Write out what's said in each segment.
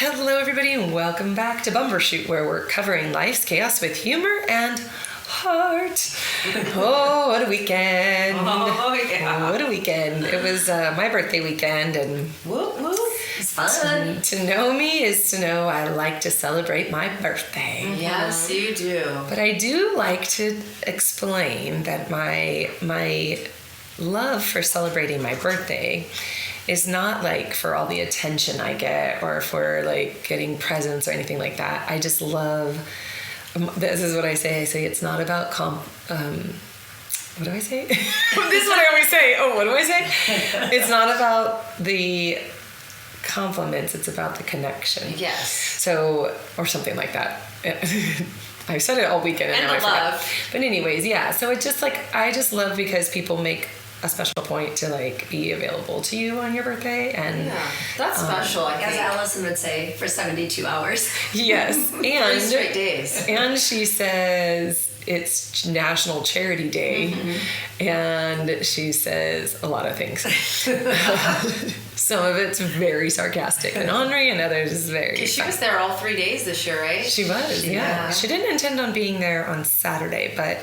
Hello, everybody, and welcome back to Bumbershoot, where we're covering life's chaos with humor and heart. Oh, what a weekend. Oh, yeah. What a weekend. It was my birthday weekend, and Whoop, whoop. It's fun. to know me is to know I like to celebrate my birthday. Yes, you do. But I do like to explain that my love for celebrating my birthday is not like for all the attention I get or for like getting presents or anything like that. I just love, this is what I say. I say it's not about what do I say? This is what I always say. Oh, what do I say? It's not about the compliments, it's about the connection. Yes. So, or something like that. I said it all weekend and now I forgot. Love. But anyways, yeah. So it's just like, I just love because people make a special point to like be available to you on your birthday, and Yeah, that's special, I As think. Allison would say, for 72 hours. yes, 3 and straight days. and she says it's National Charity Day, and she says a lot of things. Some of it's very sarcastic and ornery, and others is very. She fun. was there all 3 days this year, right? She was, yeah. Yeah. She didn't intend on being there on Saturday, but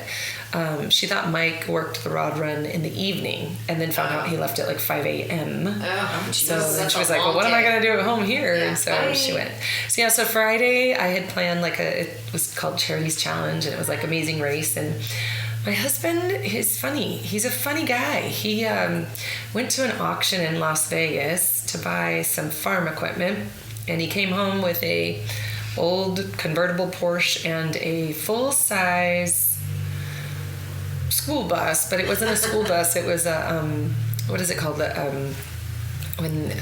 she thought Mike worked the rod run in the evening, and then found out he left at like 5 a.m. Oh, So Jesus, then that's she was a like, well, long what am I day. going to do at home here? Yeah. And so Bye. she went. So yeah, so Friday I had planned it was called Charity's Challenge, and it was like Amazing Race. And my husband is funny. He's a funny guy. He went to an auction in Las Vegas to buy some farm equipment, and he came home with a old convertible Porsche and a full-size school bus, but it wasn't a school bus. It was a what is it called? A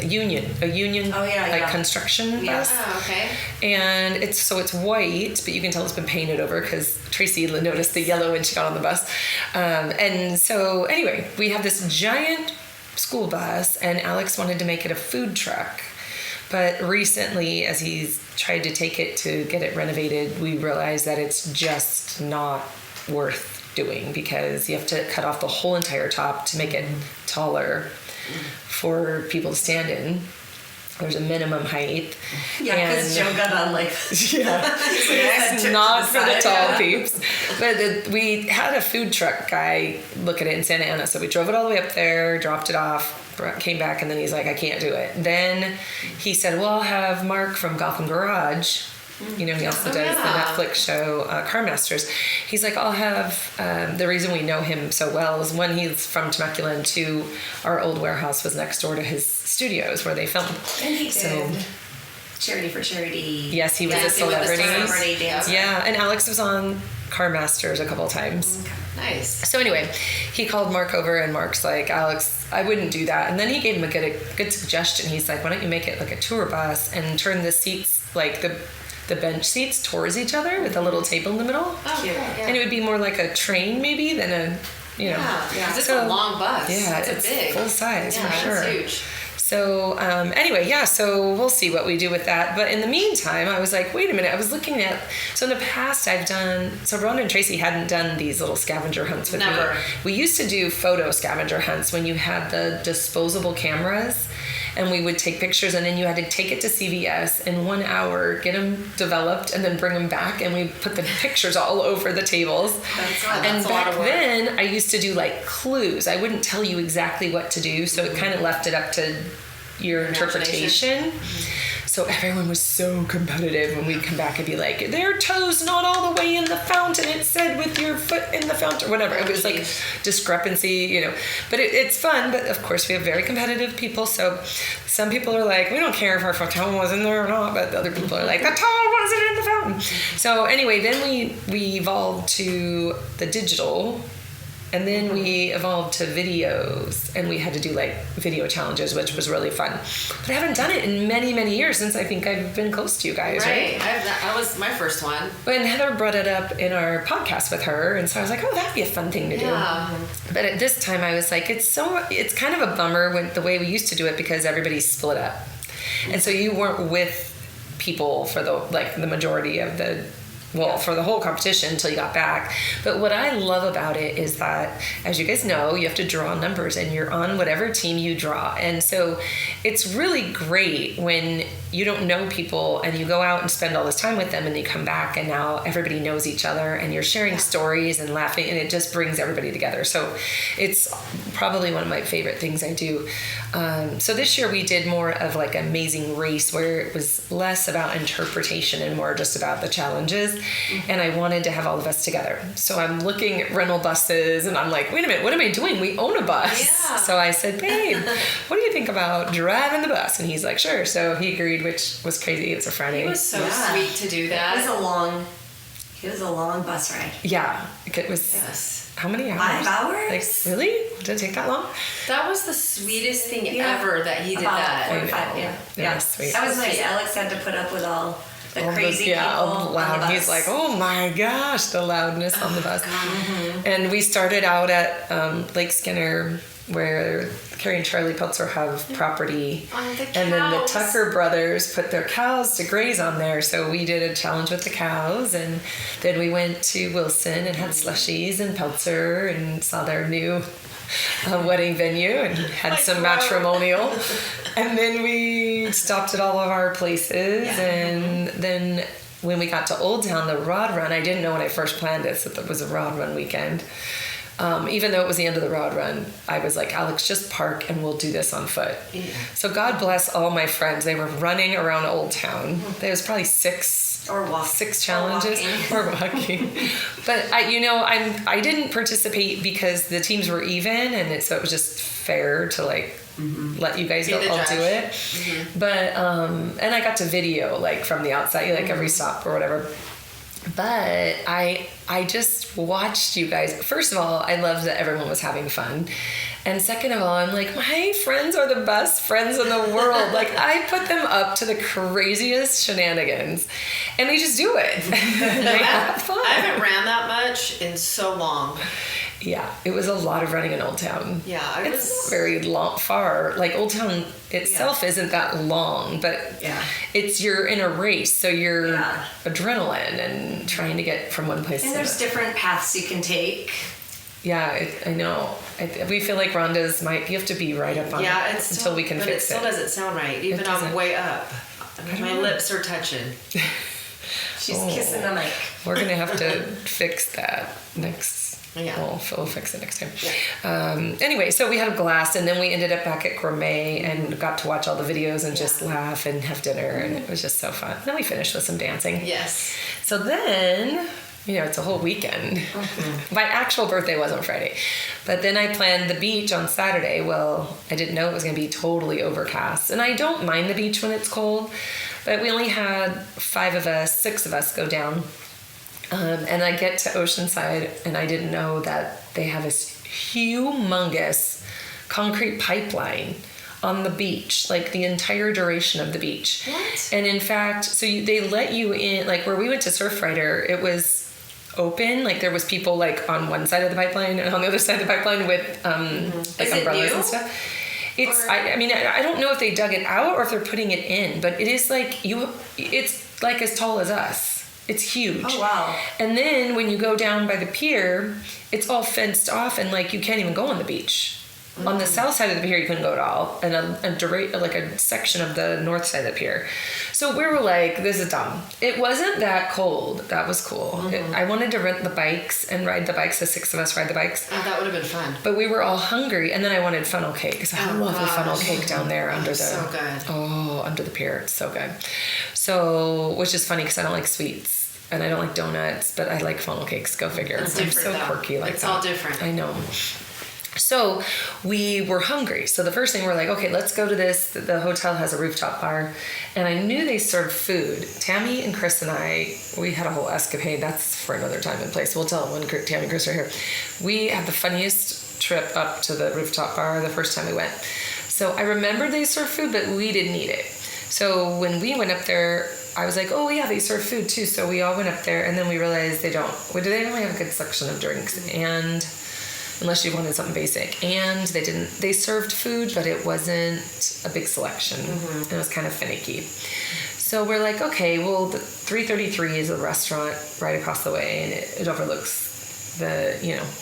union Oh, yeah, like yeah. construction Yeah. bus. Oh, okay. And it's white, but you can tell it's been painted over because Tracy noticed the yellow when she got on the bus. And so anyway, we have this giant school bus, and Alex wanted to make it a food truck. But recently, as he's tried to take it to get it renovated, we realized that it's just not worth doing because you have to cut off the whole entire top to make it taller for people to stand in. There's a minimum height. Yeah, because Joe got on like... Yeah, it's to not the for the side, tall yeah. peeps. But we had a food truck guy look at it in Santa Ana, so we drove it all the way up there, dropped it off, came back, and then he's like, I can't do it. Then he said, well, I'll have Mark from Gotham Garage. You know, he also does the Netflix show Car Masters. He's like, I'll have, the reason we know him so well is one, he's from Temecula, and two, our old warehouse was next door to his studios where they filmed. And he did So, Charity for Charity. yes, he was a Dancing with the celebrity. Stars. Celebrity dancer. Yeah, and Alex was on Car Masters a couple of times. Nice. So anyway, he called Mark over, and Mark's like, Alex, I wouldn't do that. And then he gave him a good suggestion. He's like, why don't you make it like a tour bus and turn the seats, like the bench seats, towards each other with a little table in the middle? Oh, Cute. yeah. And it would be more like a train maybe than a, you know. Yeah, 'cause it's So- a long bus. Yeah, it's a big. full size Yeah, for sure. it's huge. So anyway, yeah, so we'll see what we do with that. But in the meantime, I was like, wait a minute. I was looking at, so in the past I've done, so Rhonda and Tracy hadn't done these little scavenger hunts with Never. me. We used to do photo scavenger hunts when you had the disposable cameras, and we would take pictures, and then you had to take it to CVS in 1 hour, get them developed, and then bring them back, and we put the pictures all over the tables. That's And a lot back of work. then, I used to do like clues. I wouldn't tell you exactly what to do, so it kind of left it up to your interpretation. So everyone was so competitive when we'd come back and be like, their toes not all the way in the fountain. It said with your foot in the fountain, whatever. It was like discrepancy, you know. But it's fun. But of course, we have very competitive people. So some people are like, we don't care if our toe was in there or not. But the other people are like, the toe wasn't in the fountain. So anyway, then we evolved to the digital. And then we evolved to videos, and we had to do like video challenges, which was really fun. But I haven't done it in many, many years since I think I've been close to you guys, right? That was my first one. When Heather brought it up in our podcast with her, and so I was like, oh, that'd be a fun thing to do. Yeah. But at this time, I was like, it's kind of a bummer when the way we used to do it because everybody's split up, and so you weren't with people for the majority of the well, for the whole competition until you got back. But what I love about it is that, as you guys know, you have to draw numbers and you're on whatever team you draw. And so it's really great when you don't know people and you go out and spend all this time with them and you come back and now everybody knows each other and you're sharing stories and laughing, and it just brings everybody together. So it's probably one of my favorite things I do. So this year we did more of like Amazing Race, where it was less about interpretation and more just about the challenges. And I wanted to have all of us together. So I'm looking at rental buses and I'm like, wait a minute, what am I doing? We own a bus. Yeah. So I said, babe, what do you think about driving the bus? And he's like, sure. So he agreed, which was crazy. It was a Friday. It was so sweet to do It that. was a long bus ride. Yeah. It was, Yes. how many hours? 5 hours? Like, really? Did it take that long? That was the sweetest thing Yeah. ever that he did About that. 4 or 5, know. yeah. That was sweet. That was nice. Alex had to put up with all the All crazy those- yeah, people all the on loud. the bus. He's like, oh my gosh, the loudness on the bus. And we started out at Lake Skinner, where Carrie and Charlie Peltzer have property. Oh, the And then the cows. Tucker brothers put their cows to graze on there. So we did a challenge with the cows. And then we went to Wilson and had slushies and Peltzer and saw their new wedding venue and had some matrimonial. And then we stopped at all of our places. And then when we got to Old Town, the Rod Run, I didn't know when I first planned this that it was a Rod Run weekend. Even though it was the end of the Rod Run, I was like, Alex, just park and we'll do this on foot. Yeah. So God bless all my friends. They were running around Old Town. There was probably six challenges or walking. But I didn't participate because the teams were even, and so it was just fair to let you guys Be all the do judge. it. But and I got to video from the outside, every stop or whatever. But I just watched you guys. First of all, I loved that everyone was having fun. And second of all, I'm like, my friends are the best friends in the world. I put them up to the craziest shenanigans. And they just do it. They have fun. I haven't ran that much in so long. Yeah, it was a lot of running in Old Town. Yeah, It's not very far. Old Town itself isn't that long, but you're in a race, so you're adrenaline and trying to get from one place to And another. there's different paths you can take. Yeah, I know. We feel like Rhonda's you have to be right up on it until we can but fix it still doesn't sound right. Even doesn't. I'm way up. My lips are touching. She's kissing the mic. We're going to have to fix that next. Yeah. Well, Phil will fix it next time. Anyway, so we had a blast, and then we ended up back at Gourmet and got to watch all the videos and just laugh and have dinner, and it was just so fun. Then we finished with some dancing. Yes. So then, it's a whole weekend. My actual birthday wasn't Friday, but then I planned the beach on Saturday. Well, I didn't know it was going to be totally overcast, and I don't mind the beach when it's cold, but we only had 6 of us go down. And I get to Oceanside, and I didn't know that they have this humongous concrete pipeline on the beach, the entire duration of the beach. What? And in fact, they let you in, where we went to Surfrider, it was open, there was people on one side of the pipeline and on the other side of the pipeline with Is it umbrellas new? and stuff. I don't know if they dug it out or if they're putting it in, but it is it's as tall as us. It's huge. Oh, wow. And then when you go down by the pier, it's all fenced off and you can't even go on the beach. Mm-hmm. On the south side of the pier, you couldn't go at all. And a section of the north side of the pier. So we were like, this is dumb. It wasn't that cold. That was cool. Mm-hmm. I wanted to rent the bikes and ride the bikes. The 6 of us ride the bikes. Oh, that would have been fun. But we were all hungry. And then I wanted funnel cake because I love the funnel cake down there under so good. under the pier. It's so good. So, which is funny because I don't like sweets. And I don't like donuts, but I like funnel cakes. Go figure. It's I'm different, so though. quirky like it's that. all different. I know. So we were hungry. So the first thing we're like, okay, let's go to this. The hotel has a rooftop bar. And I knew they served food. Tammy and Chris and I, we had a whole escapade. That's for another time and place. We'll tell them when Tammy and Chris are here. We had the funniest trip up to the rooftop bar the first time we went. So I remember they served food, but we didn't eat it. So when we went up there, I was like, oh yeah, they serve food too. So we all went up there, and then we realized they don't. They only have a good selection of drinks, and unless you wanted something basic. And they didn't. They served food, but it wasn't a big selection. It was kind of finicky. So we're like, okay, well, the 333 is a restaurant right across the way, and it overlooks the,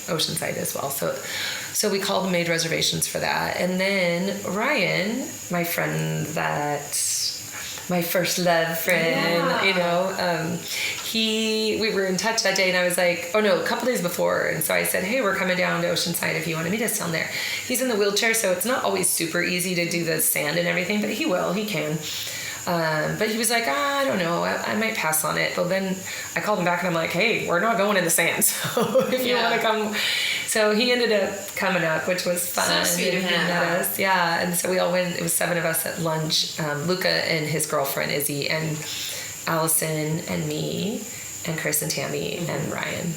Oceanside as well. So we called and made reservations for that. And then Ryan, my friend my first love friend, we were in touch that day, and I was like, a couple days before. And so I said, hey, we're coming down to Oceanside if you want to meet us down there. He's in the wheelchair, so it's not always super easy to do the sand and everything, but he can. But he was like, I don't know, I might pass on it. But then I called him back and I'm like, hey, we're not going in the sand. So if you want to come. So he ended up coming up, which was fun. So sweet of him. He met us. Yeah. And so we all went, it was 7 of us at lunch, Luca and his girlfriend, Izzy, and Allison and me and Chris and Tammy and Ryan.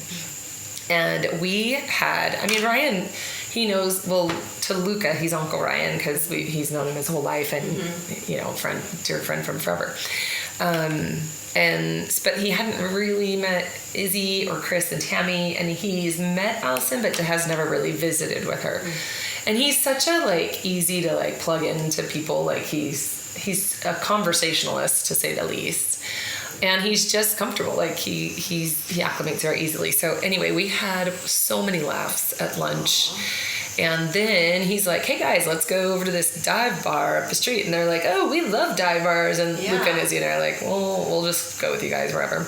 And we had, Ryan, he knows, to Luca, he's Uncle Ryan because he's known him his whole life and, dear friend from forever. But he hadn't really met Izzy or Chris and Tammy, and he's met Allison, but has never really visited with her. And he's such a, easy to, plug into people. He's a conversationalist, to say the least. And he's just comfortable. He acclimates very easily. So anyway, we had so many laughs at lunch. And then he's like, hey guys, let's go over to this dive bar up the street. And they're like, oh, we love dive bars. And Luca and Izzy and I are like, well, we'll just go with you guys wherever.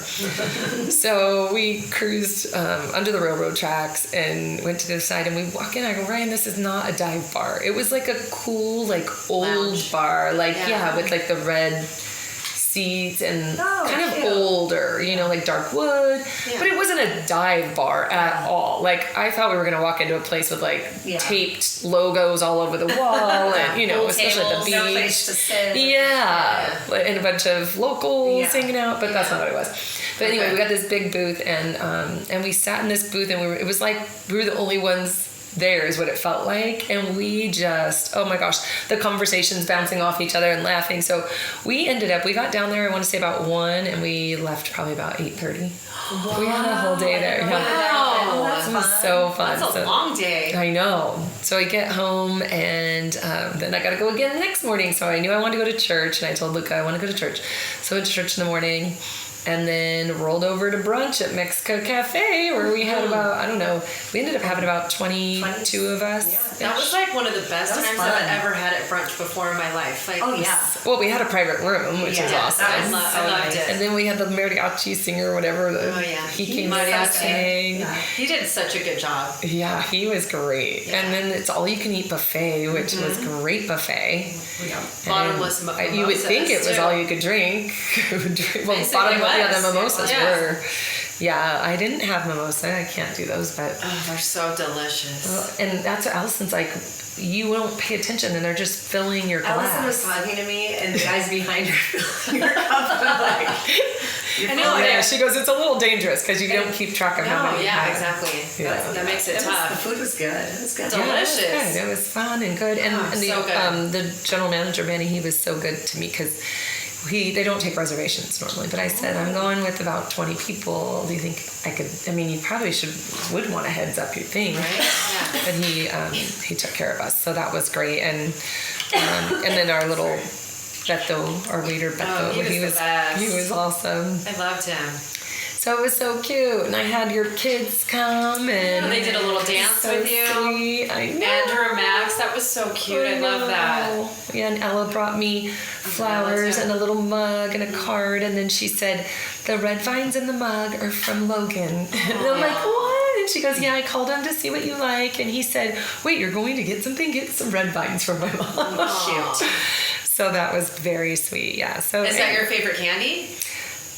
So we cruised under the railroad tracks and went to the side, and we walk in. I go, Ryan, this is not a dive bar. It was a cool, old lounge bar. With the red seats and cute. Older, dark wood. Yeah. But it wasn't a dive bar at all. I thought we were going to walk into a place with taped logos all over the wall and, especially at the beach. No place to sit. Yeah. And a bunch of locals hanging out, but that's not what it was. But anyway, we got this big booth and we sat in this booth, and it was we were the only ones there, is what it felt like. And we just, oh my gosh, the conversations bouncing off each other and laughing. So we got down there, I want to say about 1, and we left probably about 8:30. Wow. We had a whole day there. Wow. That's fun. So fun. That's a long day. I know. So I get home, and then I got to go again the next morning. So I knew I wanted to go to church, and I told Luca I want to go to church. So I went to church in the morning. And then rolled over to brunch at Mexico Cafe, where we had we ended up having about 22 of us. Yeah. That was one of the best times I've ever had at brunch before in my life. Well, we had a private room, which is awesome. I loved it. And then we had the mariachi singer, whatever. He came and sang. Yeah. He did such a good job. Yeah, he was great. Yeah. And then it's all you can eat buffet, which was great buffet. Yeah. Bottomless mimosas. You would think it was all you could drink. The mimosas were. Yeah, I didn't have mimosa. I can't do those, but they're so delicious. And that's what Allison's like. You don't pay attention, and they're just filling your glass. Allison was talking to me, and the guys behind her filling her cup. I know. Yeah, she goes, it's a little dangerous because you don't keep track of how many. Yeah, exactly. Yeah. That makes it tough. The food was good. It was good. Delicious. It was fun and good. And so good. The general manager, Manny, he was so good to me because they don't take reservations normally, but I said, I'm going with about 20 people. Do you think I could? You probably would want a heads up, you think. Right? Yeah. But he took care of us, so that was great. And then our little Beto, our waiter Beto, he was the best. He was awesome. I loved him. So it was so cute, and I had your kids come, and they did a little dance with you. Sweet. I know. Andrew, Max, that was so cute. I love that. Yeah, and Ella brought me flowers and a little mug and a card, and then she said, the red vines in the mug are from Logan. And I'm like, what? And she goes, yeah, I called him to see what you like, and he said, wait, you're going to get something? Get some red vines from my mom. Cute. So that was very sweet. Yeah. So is that your favorite candy?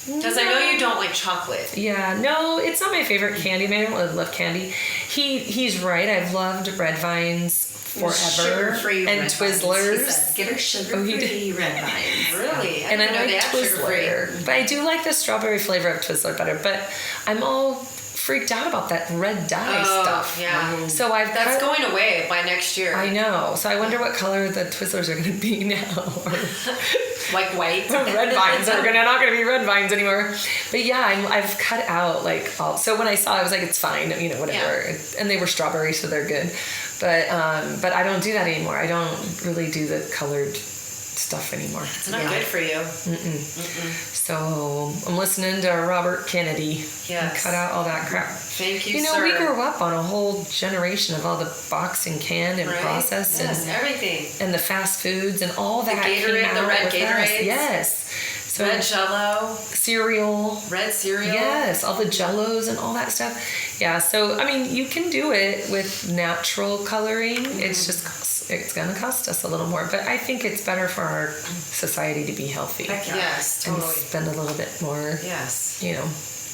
Because I know you don't like chocolate. Yeah, no, it's not my favorite candy. I don't love candy. He's right. I've loved red vines forever. Sugar-free and red Twizzlers. Vines. Give her sugar-free red vines. Really? And I like Twizzler. But I do like the strawberry flavor of Twizzler better. But I'm all freaked out about that red dye stuff. Yeah. So that's going away by next year. I know. So I wonder what color the Twizzlers are going to be now. Like white. Red vines are not going to be red vines anymore. But yeah, I've cut out all. So when I saw it, I was like, it's fine, whatever. Yeah. And they were strawberry, so they're good. But I don't do that anymore. I don't really do the colored stuff anymore. It's not good for you. So I'm listening to Robert Kennedy. Yes. Cut out all that crap. Thank you, You know, sir. we grew up on a whole generation of all the boxed and canned and Right? processed Yes, and everything. the fast foods and all that Gatorade, came the out red with us. Gatorades. Yes. So Red Jell-O, cereal. red cereal. Yes, all the Jellos and all that stuff. Yeah, so I mean, you can do it with natural coloring. It's just it's going to cost us a little more, but I think it's better for our society to be healthy Heck yeah. Yes, and totally. spend a little bit more. Yes. You know.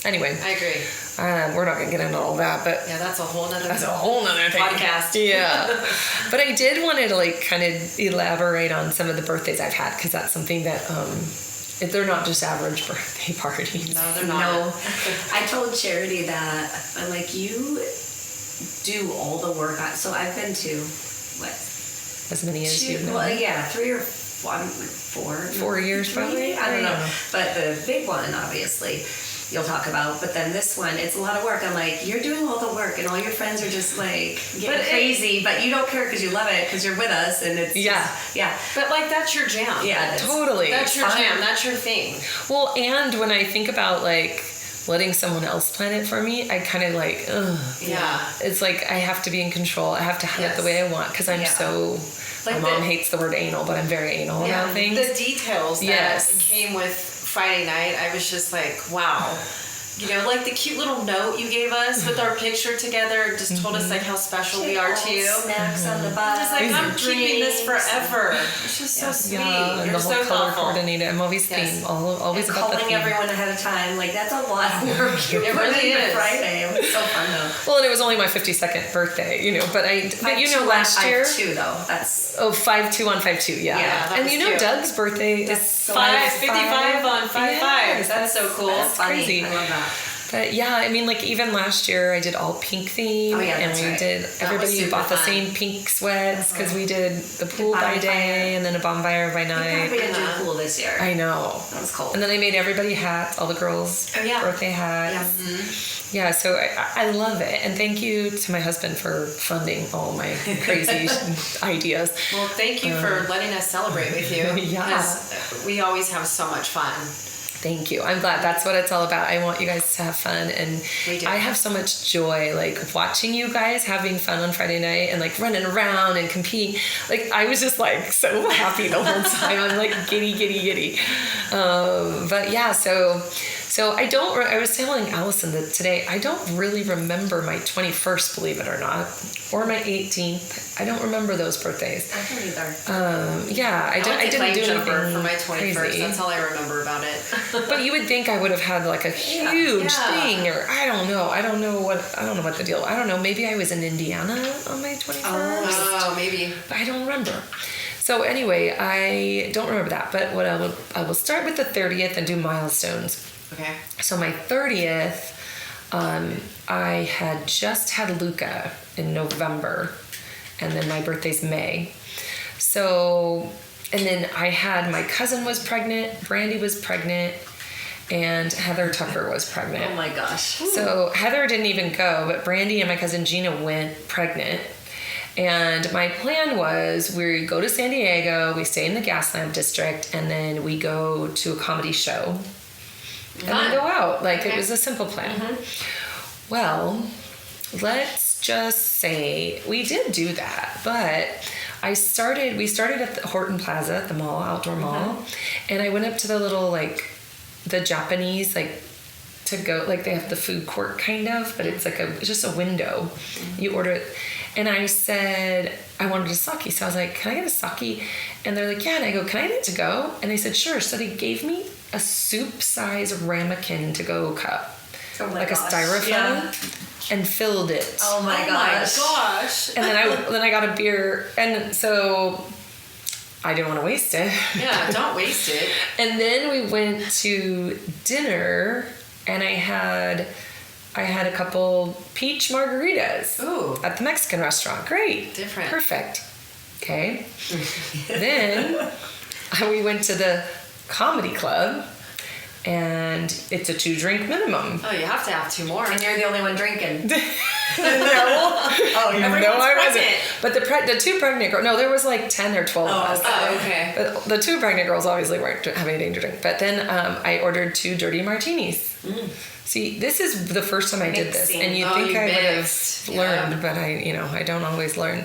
Anyway, I agree. we're not going to get into all that, but Yeah, that's a whole nother that's a whole nother thing. podcast. Yeah. But I did want to like kind of elaborate on some of the birthdays I've had because that's something that they're not just average birthday parties. No, they're not. No, I told Charity that I'm like, you do all the work on. So I've been to what? As many as you know. Well, yeah, 3 or 4. 4 years probably. Maybe? I don't know. But the big one, obviously, you'll talk about. But then this one, it's a lot of work. I'm like, you're doing all the work, and all your friends are just like getting crazy, but you don't care because you love it because you're with us, and it's yeah. But like that's your jam. Yeah, it's Totally. That's your fun. jam. That's your thing. Well, and when I think about like letting someone else plan it for me, I kind of like, ugh. Yeah. It's like I have to be in control. I have to have it the way I want because I'm Yeah. so. Like my mom the- hates the word anal, but I'm very anal about things. The details that Yes. came with Friday night, I was just like, wow. You know, like the cute little note you gave us with our picture together and just told us like how special we are to you. Snacks on the bus. Just like, I'm keeping this drinks. forever. It's just so sweet. Yeah, and You're the whole so color thoughtful. coordinated. I'm always Yes. always And about the calling theme. everyone ahead of time, like that's a lot of work. It really is. Friday. It was so fun though. Well, and it was only my 52nd birthday, you know. But last year. 5'2" though. That's 5'2" on 5'2", yeah. Yeah, that and was you know cute. Doug's birthday is so 55 on 5'5". Yes, That's so cool. That's funny. crazy. I love that. But yeah, I mean, like even last year I did all pink theme, Oh, yeah, and that's we right. did was everybody super bought the fun. same pink sweats because we did the pool by bonfire. day and then a bonfire by We night. didn't do pool this year. I know. That was cold. And then I made everybody hats, all the girls' Oh, yeah. birthday hats. Yeah, so I love it, and thank you to my husband for funding all my crazy ideas. Well, thank you for letting us celebrate with you. Yeah. Because we always have so much fun. Thank you. I'm glad. That's what it's all about. I want you guys to have fun, and We do. I have so much joy, like watching you guys having fun on Friday night and like running around and competing. Like I was just like so happy the whole time. I'm like giddy. But yeah, so I don't. I was telling Allison that today I don't really remember my 21st, believe it or not, or my 18th. I don't remember those birthdays. I don't either. Yeah, I went to didn't do Claim Jumper anything for my 21st. crazy. That's all I remember about it. But you would think I would have had like a huge Yeah. thing, or I don't know what the deal. I don't know. Maybe I was in Indiana on my 21st. Oh, maybe. But I don't remember. So anyway, I don't remember that. But what I will start with the 30th and do milestones. Okay. So my 30th, I had just had Luca in November, and then my birthday's May. So, and then I had my cousin was pregnant, Brandy was pregnant, and Heather Tucker was pregnant. Oh my gosh. So Heather didn't even go, but Brandy and my cousin Gina went pregnant. And my plan was we go to San Diego, we stay in the Gaslamp District, and then we go to a comedy show. And then go out. Like it was a simple plan. Well, let's just say we did do that, but we started at the Horton Plaza at the mall, outdoor mall, and I went up to the little the Japanese to go, they have the food court kind of, but it's it's just a window. You order it. And I said, I wanted a sake. So I was like, can I get a sake? And they're like, yeah. And I go, can I get it to go? And they said, sure. So they gave me a soup-size ramekin to-go cup. Oh my Like gosh. a styrofoam. Yeah. And filled it. Oh my gosh. gosh. And then I got a beer. And so I didn't want to waste it. Yeah, don't waste it. And then we went to dinner, and I had a couple peach margaritas Ooh. at the Mexican restaurant. Great. Different. Perfect. Okay. Then we went to the comedy club, and it's a 2-drink minimum. Oh, you have to have 2 more. And you're the only one drinking. No. Oh, No, I wasn't. But the 2 pregnant girls, no, there was like 10 or 12 of us. Oh, okay. But the 2 pregnant girls obviously weren't having anything to drink. But then I ordered 2 dirty martinis. See, this is the first time I did this, and you think I would have learned, but I don't always learn.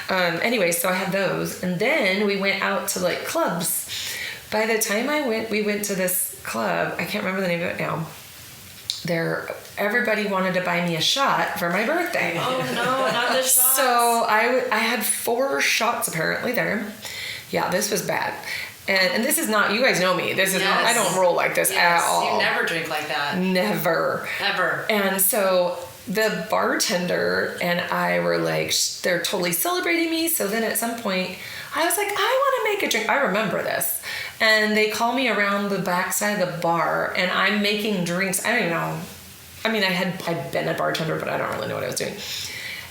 Anyway, so I had those, and then we went out to like clubs. By the time we went to this club. I can't remember the name of it now. Everybody wanted to buy me a shot for my birthday. Oh no, not the shots. So I had 4 shots apparently there. Yeah, this was bad. And this is not, you guys know me. This is not, I don't roll like this at all. You never drink like that. Never. Ever. And so the bartender and I were like, they're totally celebrating me. So then at some point, I was like, I want to make a drink. I remember this. And they call me around the backside of the bar, and I'm making drinks. I don't even know. I mean, I'd been a bartender, but I don't really know what I was doing.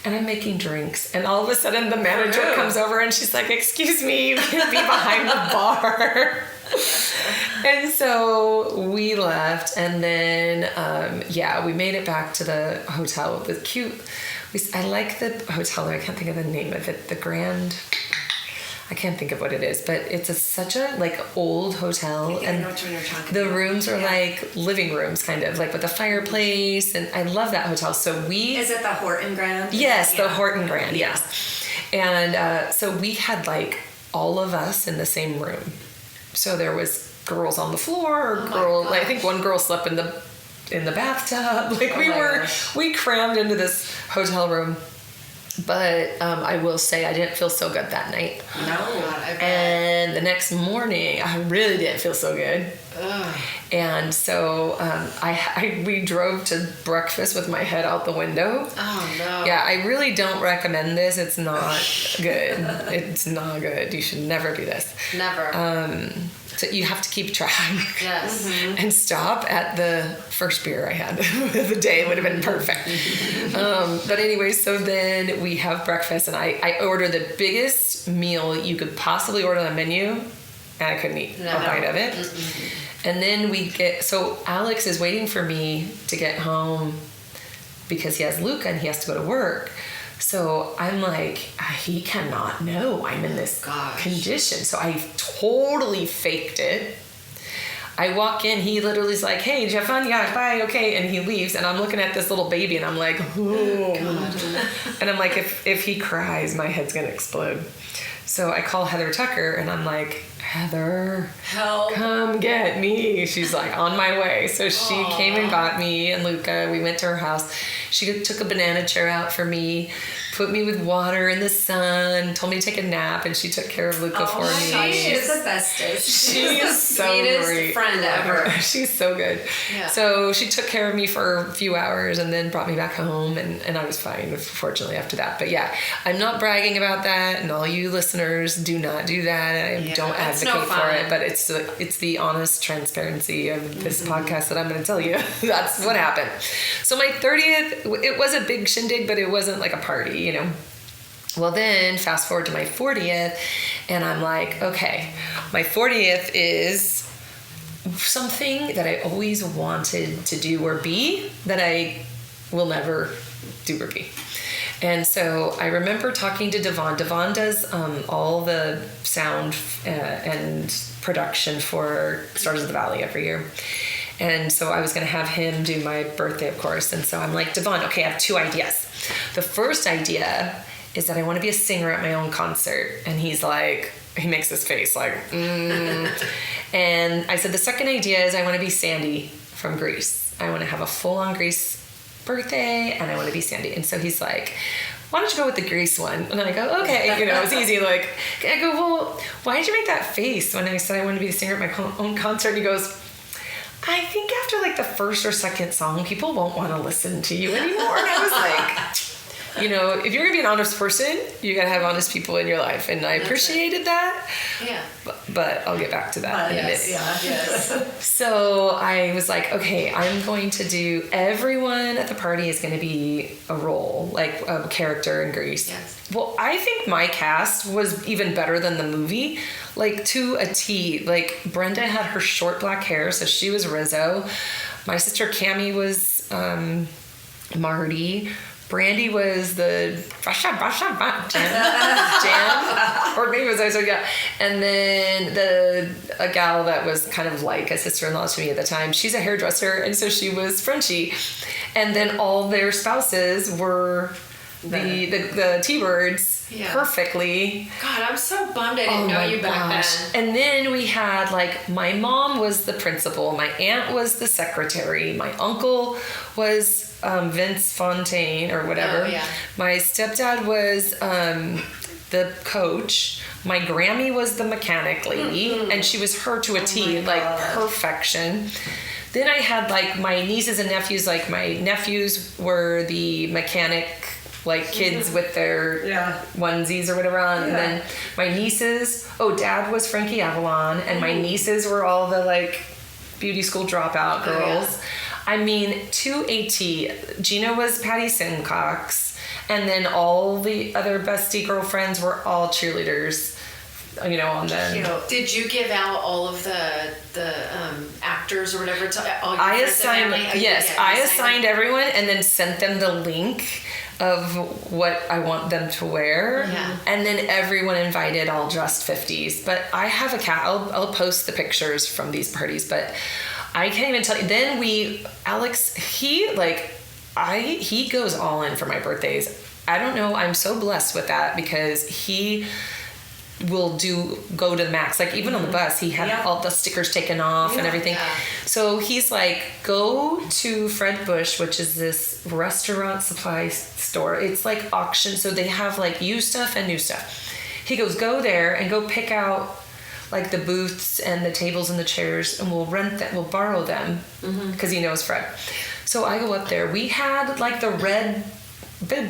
And I'm making drinks, and all of a sudden the manager comes over and she's like, excuse me, you can't be behind the bar. And so we left, and then, we made it back to the hotel. The cute, I like the hotel there. I can't think of the name of it. The Grand, I can't think of what it is, but it's such a like old hotel, and the rooms are like living rooms, kind of like with a fireplace, and I love that hotel. So is it the Horton Grand? Yes, the Horton Grand. Yes, and so we had like all of us in the same room. So there was girls on the floor, I think one girl slept in the bathtub. Like we crammed into this hotel room. But I will say I didn't feel so good that night. No. And the next morning, I really didn't feel so good. Ugh. And so we drove to breakfast with my head out the window. Oh, no. Yeah, I really don't recommend this. It's not good. It's not good. You should never do this. Never. So you have to keep track. Yes. Mm-hmm. And stop at the first beer I had of the day. It would have been perfect. But anyway, so then we have breakfast, and I ordered the biggest meal you could possibly order on the menu, and I couldn't eat a bite of it. Mm-hmm. And then so Alex is waiting for me to get home because he has Luca and he has to go to work. So I'm like, he cannot know I'm in this condition. So I totally faked it. I walk in, he literally is like, hey, did you have fun? Yeah, bye, okay. And he leaves, and I'm looking at this little baby, and I'm like, oh. And I'm like, if he cries, my head's gonna explode. So I call Heather Tucker, and I'm like, Heather, help, come get me. She's like, on my way. So she came and got me and Luca. We went to her house. She took a banana chair out for me, put me with water in the sun, told me to take a nap, and she took care of Luca for me. God, she is the bestest. She is so great. Friend ever. She's so good. Yeah. So she took care of me for a few hours and then brought me back home, and I was fine, fortunately, after that. But yeah, I'm not bragging about that, and all you listeners, do not do that. I don't advocate for it, but it's the honest transparency of this podcast that I'm going to tell you. That's what happened. So my 30th, it was a big shindig, but it wasn't like a party, you know. Well, then fast forward to my 40th, and I'm like, okay, my 40th is something that I always wanted to do or be that I will never do or be. And so I remember talking to Devon. Devon does all the sound and production for Stars of the Valley every year. And so I was going to have him do my birthday, of course. And so I'm like, Devon, okay, I have 2 ideas. The first idea is that I want to be a singer at my own concert. And he's like, he makes this face like, And I said, the second idea is I want to be Sandy from Grease. I want to have a full-on Grease birthday, and I want to be Sandy. And so he's like, why don't you go with the Grease one? And I go, okay, it's easy. Like, I go, well, why did you make that face when I said I wanted to be the singer at my own concert? And he goes, I think after like the first or second song, people won't want to listen to you anymore. And I was like, you know, if you're gonna be an honest person, you gotta have honest people in your life, and I appreciated that. Yeah. But I'll get back to that in a minute. Yes. So I was like, okay, I'm going to do, everyone at the party is going to be a role, like a character in Grease. Yes. Well, I think my cast was even better than the movie, like to a T. Like Brenda had her short black hair, so she was Rizzo. My sister Cammie was Marty. Brandy was the Jan. Her name was also, yeah. And then a gal that was kind of like a sister-in-law to me at the time, she's a hairdresser, and so she was Frenchie. And then all their spouses were the T-Birds perfectly. God, I'm so bummed I didn't know you back then. And then we had, like, my mom was the principal, my aunt was the secretary, my uncle was Vince Fontaine or whatever. Oh, yeah. My stepdad was the coach. My Grammy was the mechanic lady, and she was her to a T, like perfection. Then I had, like, my nieces and nephews. Like, my nephews were the mechanic, like, kids with their onesies or whatever on. And then my nieces, Dad was Frankie Avalon, and my nieces were all the, like, beauty school dropout girls. Yeah. I mean, to a T. Gina was Patty Simcox, and then all the other bestie girlfriends were all cheerleaders, you know, on them. Did you give out all of the actors or whatever to all your I friends and assigned, family? yes, I assigned everyone and then sent them the link of what I want them to wear. Yeah. And then everyone invited, all dressed 50s. But I have a cat. I'll post the pictures from these parties, but I can't even tell you. Then Alex, he goes all in for my birthdays. I don't know. I'm so blessed with that because he will go to the max. Like, even on the bus, he had all the stickers taken off and everything. Yeah. So he's like, go to Fred Bush, which is this restaurant supply store. It's like auction. So they have like used stuff and new stuff. He goes, go there and go pick out like the booths and the tables and the chairs, and we'll rent them, we'll borrow them, because he knows Fred. So I go up there. We had like the red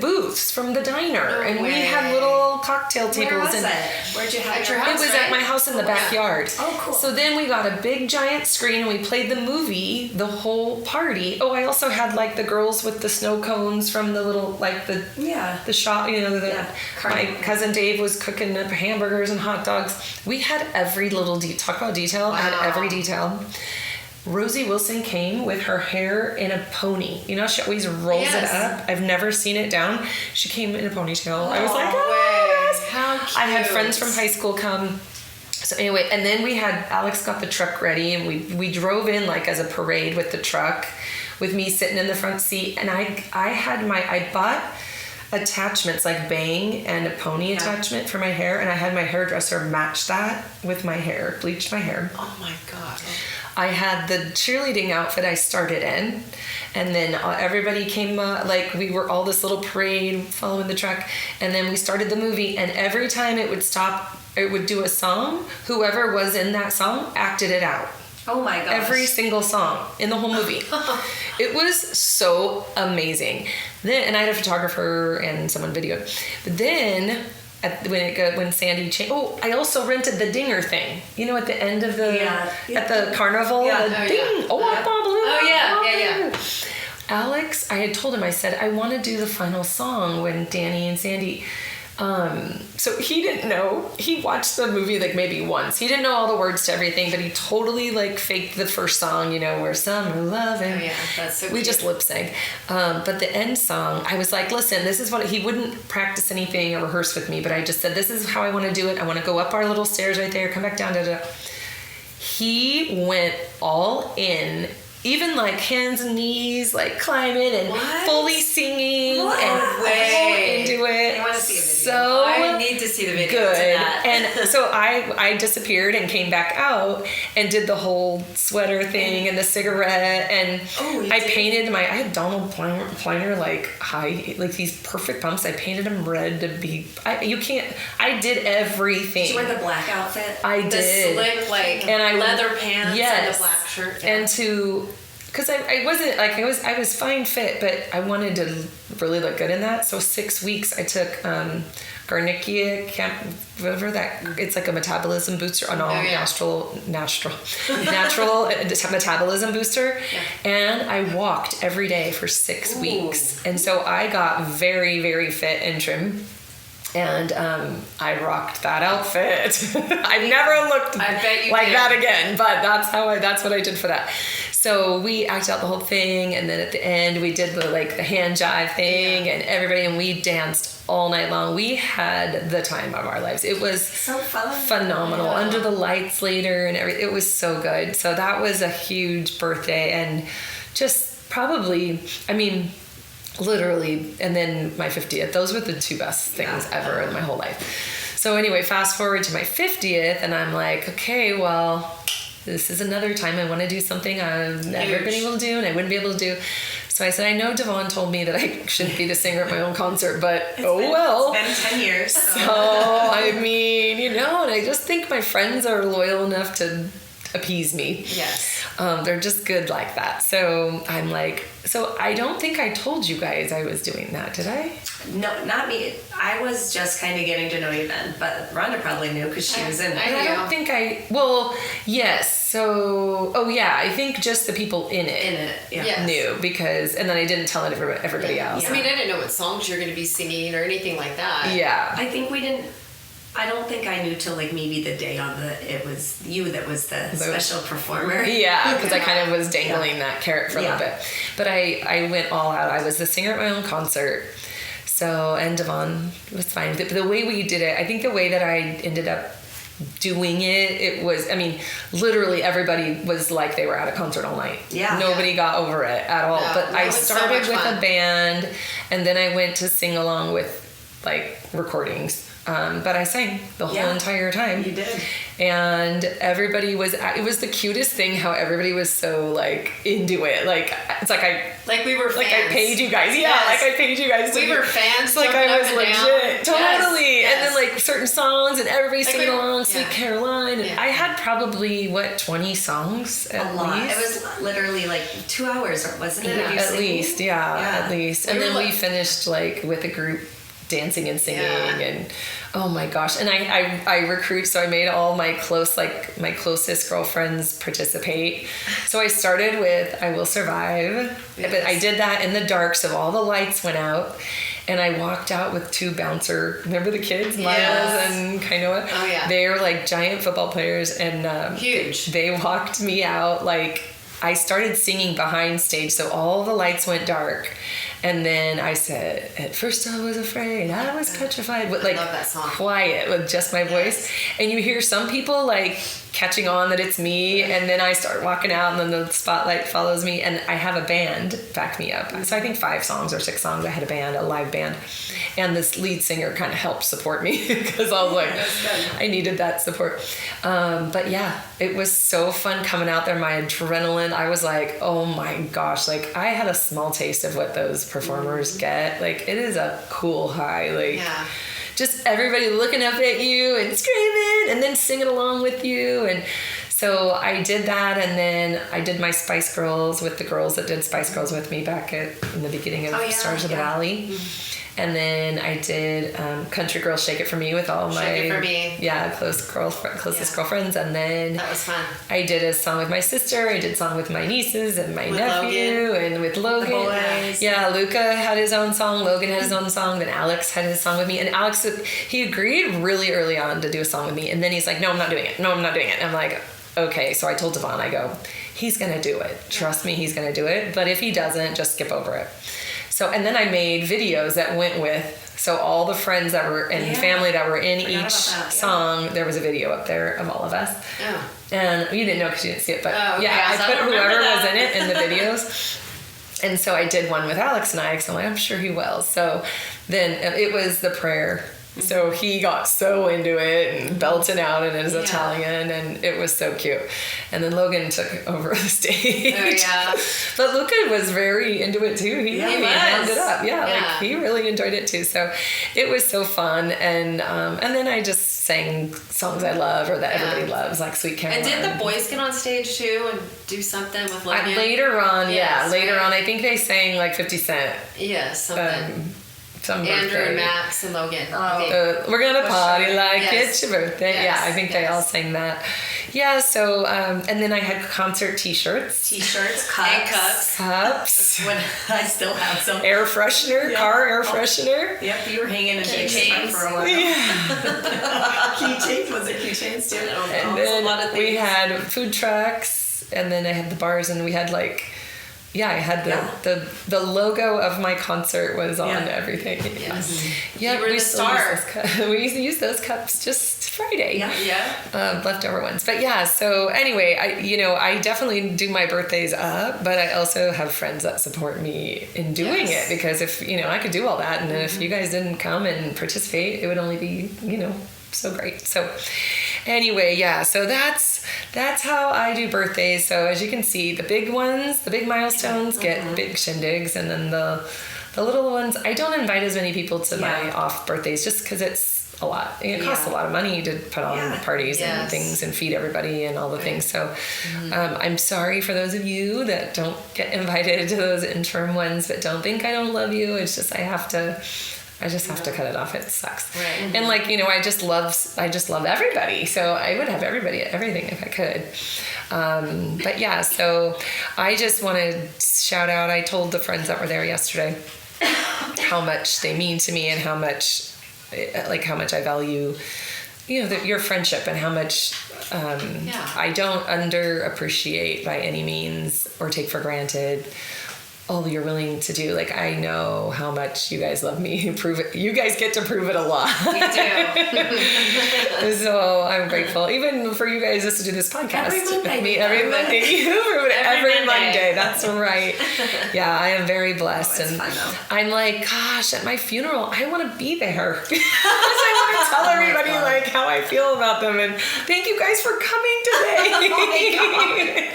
booths from the diner, and we had little cocktail tables. Where was and it? Where'd you have At your your it house? was Right? at my house in the backyard. Oh, cool. So then we got a big giant screen and we played the movie, the whole party. Oh, I also had like the girls with the snow cones from the little, like the shop, you know, my cousin Dave was cooking up hamburgers and hot dogs. We had every little talk about detail. I had every detail. Rosie Wilson came with her hair in a pony. You know, she always rolls it up. I've never seen it down. She came in a ponytail. I was like, yes. How cute. I had friends from high school come. So anyway, and then we had, Alex got the truck ready, and we drove in like as a parade with the truck with me sitting in the front seat. And I bought attachments like bang and a pony attachment for my hair, and I had my hairdresser match that with my hair, bleached my hair. Oh my God. I had the cheerleading outfit I started in, and then everybody came, like we were all this little parade following the truck, and then we started the movie, and every time it would stop, it would do a song, whoever was in that song acted it out. Oh my gosh. Every single song in the whole movie. It was so amazing. Then, and I had a photographer and someone videoed. But then, when Sandy changed, I also rented the dinger thing. You know, at the end of the at the carnival, the ding. Yeah. Alex, I had told him, I said, I want to do the final song when Danny and Sandy. So he didn't know. He watched the movie like maybe once. He didn't know all the words to everything, but he totally like faked the first song, you know, where summer loving. Oh yeah, that's so We cute. just lip sync. But the end song, I was like, listen, this is what, he wouldn't practice anything or rehearse with me, but I just said, this is how I want to do it. I want to go up our little stairs right there, come back down, He went all in, even like hands and knees, like climbing and fully singing and all into it. I want to see a video. So I need to see the video. good. To that. And so I disappeared and came back out and did the whole sweater thing and the cigarette, and I painted I had Donald Pliner like these perfect pumps. I painted them red to be. I did everything. Did you wear the black outfit? I The did. slick And I leather pants and the black shirt. Yeah. And because I wasn't like I was fine fit, but I wanted to really look good in that. So 6 weeks I took Garnickia camp, whatever that, it's like a metabolism booster, natural metabolism booster. Yeah. And I walked every day for 6 weeks. And so I got very, very fit and trim. And I rocked that outfit. I've never looked like that again, but that's what I did for that. So we acted out the whole thing, and then at the end we did the hand jive thing, and we danced all night long. We had the time of our lives. It was so fun, phenomenal, under the lights later, and everything. It was so good. So that was a huge birthday, and just probably, literally, and then my 50th. Those were the two best things ever in my whole life. So anyway, fast forward to my 50th, and I'm like, okay, well, this is another time I want to do something I've never been able to do and I wouldn't be able to do. So I said, I know Devon told me that I shouldn't be the singer at my own concert, but It's been 10 years. So, and I just think my friends are loyal enough to appease me. Yes. They're just good like that. So I'm like, so I don't think I told you guys I was doing that, did I? No, not me. I was just kind of getting to know you then, but Rhonda probably knew because she was in it. I don't think yes. So, I think just the people in it knew because, and then I didn't tell everybody else. I didn't know what songs you're going to be singing or anything like that. Yeah. I don't think I knew till maybe the day of it was you that was the special performer. Yeah, because I kind of was dangling that carrot for a little bit. But I went all out. I was the singer at my own concert. So, and Devon was fine with it. But the way we did it, I think the way that I ended up doing it was, literally everybody was like they were at a concert all night. Yeah. Nobody got over it at all. No, but I started with a band, and then I went to sing along with recordings. But I sang the whole entire time. You did. And everybody it was the cutest thing how everybody was so into it. It's like we were fans. I paid you guys. Yeah, yes. I paid you guys. We were fans. I was legit. Down. Totally. Yes. And then certain songs and everybody singing along, Sweet Caroline. And I had probably 20 songs at least. It was literally 2 hours, wasn't it? Yeah, at least. At least. And then we finished with a group dancing and singing and oh my gosh. And I recruit, so I made all my my closest girlfriends participate. So I started with I Will Survive, but I did that in the dark, so all the lights went out, and I walked out with 2 bouncer, remember the kids, Miles and Kainoa? Oh yeah. They were giant football players, and huge. They walked me out. I started singing behind stage, so all the lights went dark. And then I said, at first I was afraid, I was petrified. With I love that song. Quiet, with just my voice. And you hear some people catching on that it's me, and then I start walking out, and then the spotlight follows me, and I have a band back me up. So I think 5 songs or 6 songs, I had a live band. And this lead singer kind of helped support me because I was I needed that support. But yeah, it was so fun coming out there. My adrenaline, I was oh my gosh, I had a small taste of what those performers get. It is a cool high. Just everybody looking up at you and screaming and then singing along with you. And so I did that, and then I did my Spice Girls with the girls that did Spice Girls with me back in the beginning of Stars of the Valley. Mm-hmm. And then I did Country Girl Shake It For Me with all my closest girlfriends. And then that was fun. I did a song with my sister. I did a song with my nieces and my nephew and with Logan. The boys. Yeah, Luca had his own song. Logan had his own song. Then Alex had his song with me. And Alex, he agreed really early on to do a song with me. And then he's like, no, I'm not doing it. No, I'm not doing it. And I'm like, okay. So I told Devon, I go, he's going to do it. Trust me, he's going to do it. But if he doesn't, just skip over it. So, and then I made videos that went with, so all the friends that were and family that were in each song, there was a video up there of all of us. Oh. And you didn't know because you didn't see it, but I put whoever was in it in the videos. And so I did one with Alex and I, because I'm sure he will. So then it was the prayer So he got so into it and belting out in his Italian, and it was so cute. And then Logan took over the stage. Oh, yeah. But Luca was very into it too. He really wound it up. Yeah, like he really enjoyed it too. So it was so fun. And then I just sang songs I love or that everybody loves, like Sweet Caroline. And did the boys get on stage too and do something with Logan? Later on, Yes, later right. on, I think they sang like 50 Cent. Yeah, something. Some Andrew, birthday. Max, and Logan. We're gonna party like Yes. it's your birthday. Yes, Yeah, I think they all sang that. Yeah, so and then I had concert T-shirts, T-shirts, And cups. cups, When I still have some. air freshener, car air freshener. Yep, you were hanging in Keychains. for a while. Yeah. Keychains? Was it keychains too? I don't know. And It's a then lot of we things. had food trucks, and then I had the bars, and we had like. Yeah, I had the logo of my concert was on everything. Yes. Yeah, You were the still star. use those cu- we used to use those cups just Friday. Yeah. Leftover ones. But yeah, so anyway, I definitely do my birthdays up, but I also have friends that support me in doing it, because if, I could do all that, and if you guys didn't come and participate, it would only be, so great. So anyway, yeah, so that's how I do birthdays. So as you can see, the big ones, the big milestones get big shindigs, and then the little ones, I don't invite as many people to my off birthdays just because it's a lot. It costs a lot of money to put on parties and things and feed everybody and all the things. So I'm sorry for those of you that don't get invited to those interim ones, but don't think I don't love you. It's just I just have to cut it off. It sucks. Right. And I just love everybody. So I would have everybody at everything if I could. But yeah, so I just want to shout out. I told the friends that were there yesterday how much they mean to me and how much I value, your friendship, and how much I don't underappreciate by any means or take for granted all you're willing to do. Like, I know how much you guys love me. Prove it. You guys get to prove it a lot. We do. So I'm grateful, even for you guys just to do this podcast. Every Monday. Every Monday. You prove it every Monday. That's right. Yeah, I am very blessed. It's and fun, though. I'm like, gosh, at my funeral, I want to be there. Because I want to tell everybody how I feel about them. And thank you guys for coming today.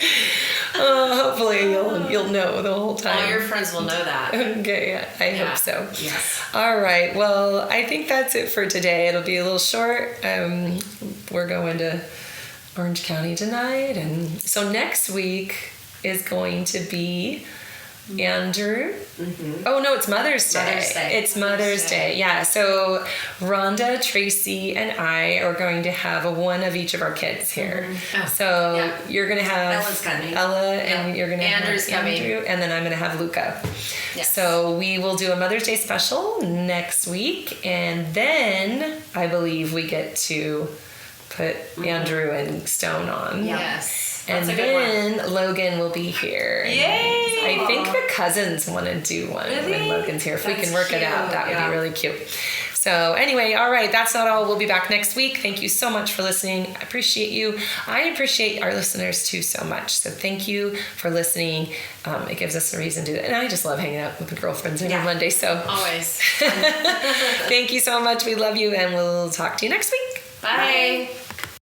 Hopefully you'll know the whole time. All your friends will know that. Okay, I hope so. Yes. All right. Well, I think that's it for today. It'll be a little short. We're going to Orange County tonight, and so next week is going to be Andrew. Oh no, it's Mother's Day. Mother's Day. It's Mother's Day. Yeah. So Rhonda, Tracy, and I are going to have one of each of our kids here. Oh, So you're going to have Ella's coming. Ella, and you're going to Andrew's have coming. Andrew, and then I'm going to have Luca. Yes. So we will do a Mother's Day special next week, and then I believe we get to put Andrew and Stone on. Yes. And That's a good one. then Logan will be here. And Yay! I think the cousins want to do one when Really? Logan's here. If we That's can work it out, cute. that would Yeah. be really cute. So anyway, all right, that's not all. We'll be back next week. Thank you so much for listening. I appreciate you. I appreciate our listeners too so much. So thank you for listening. It gives us a reason to do that. And I just love hanging out with the girlfriends every Monday. So Always. thank you so much. We love you, and we'll talk to you next week. Bye.